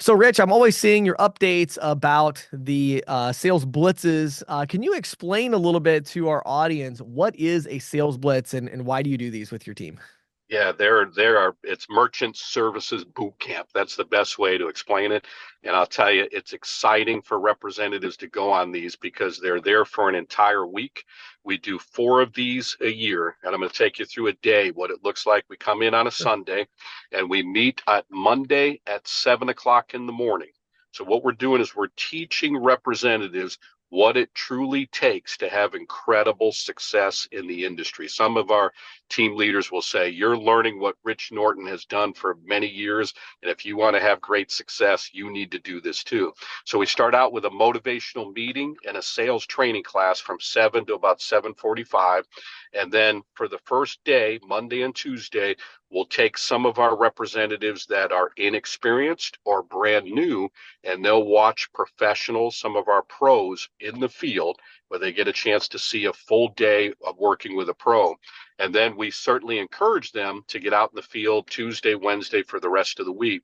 So, Rich, I'm always seeing your updates about the sales blitzes. Can you explain a little bit to our audience what is a sales blitz and why do you do these with your team? Yeah, it's merchant services boot camp. That's the best way to explain it. And I'll tell you, it's exciting for representatives to go on these because they're there for an entire week. We do four of these a year, and I'm going to take you through a day, what it looks like. We come in on a Sure. Sunday and we meet at Monday at 7 o'clock in the morning. So what we're doing is we're teaching representatives what it truly takes to have incredible success in the industry. Some of our team leaders will say, you're learning what Rich Norton has done for many years. And if you want to have great success, you need to do this too. So we start out with a motivational meeting and a sales training class from 7 to about 7:45. And then for the first day, Monday and Tuesday, we'll take some of our representatives that are inexperienced or brand new, and they'll watch professionals, some of our pros in the field, where they get a chance to see a full day of working with a pro. And then we certainly encourage them to get out in the field Tuesday, Wednesday for the rest of the week.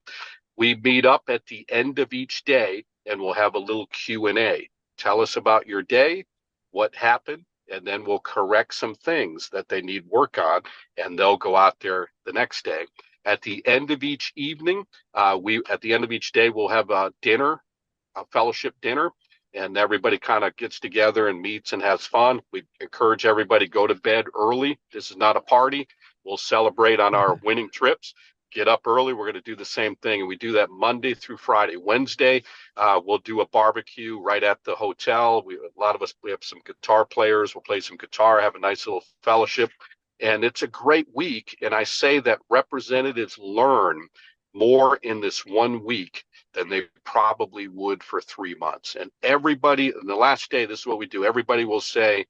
We meet up at the end of each day and we'll have a little Q&A. Tell us about your day, what happened, and then we'll correct some things that they need work on, and they'll go out there the next day. At the end of each evening, at the end of each day, we'll have a dinner, a fellowship dinner, and everybody kind of gets together and meets and has fun. We encourage everybody to go to bed early. This is not a party. We'll celebrate on our winning trips. Get up early. We're going to do the same thing, and we do that Monday through Friday. Wednesday, we'll do a barbecue right at the hotel. A lot of us, we have some guitar players. We'll play some guitar, have a nice little fellowship, and it's a great week. And I say that representatives learn more in this one week than they probably would for 3 months. And everybody, in the last day, this is what we do. Everybody will say,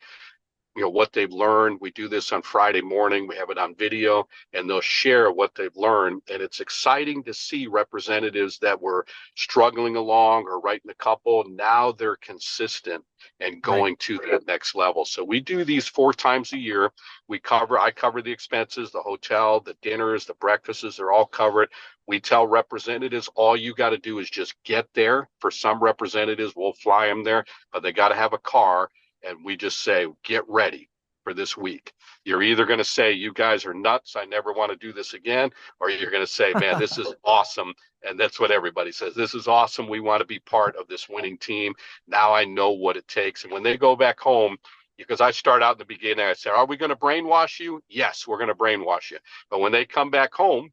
what they've learned. We do this on Friday morning. We have it on video, and they'll share what they've learned. And it's exciting to see representatives that were struggling along or writing a couple. Now they're consistent and Right. going to that next level. So we do these 4 times a year. I cover the expenses, the hotel, the dinners, the breakfasts, they're all covered. We tell representatives, all you got to do is just get there. For some representatives, we'll fly them there, but they got to have a car, and we just say, get ready for this week. You're either going to say, you guys are nuts, I never want to do this again, or you're going to say, man, this is awesome. And that's what everybody says. This is awesome. We want to be part of this winning team. Now I know what it takes. And when they go back home, because I start out in the beginning, I say, are we going to brainwash you? Yes, we're going to brainwash you. But when they come back home,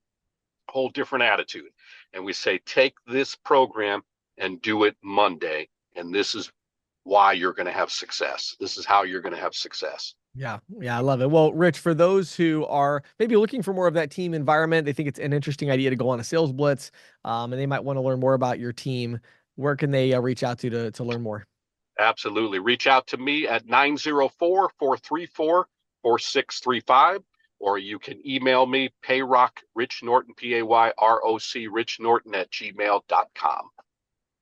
whole different attitude. And we say, take this program and do it Monday. And this is why you're going to have success. This is how you're going to have success. Yeah, yeah, I love it. Well, Rich, for those who are maybe looking for more of that team environment, they think it's an interesting idea to go on a sales blitz, and they might want to learn more about your team. Where can they reach out to learn more? Absolutely. Reach out to me at 904-434-4635, or you can email me, payrock Rich Norton, PAYROC Rich Norton at gmail.com.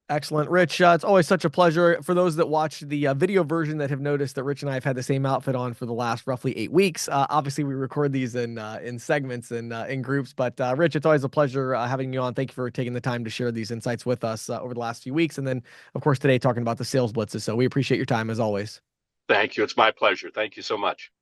Excellent, Rich. It's always such a pleasure. For those that watch the video version that have noticed that Rich and I have had the same outfit on for the last roughly 8 weeks. Obviously, we record these in segments and in groups. But Rich, it's always a pleasure having you on. Thank you for taking the time to share these insights with us over the last few weeks, and then of course today talking about the sales blitzes. So we appreciate your time as always. Thank you. It's my pleasure. Thank you so much.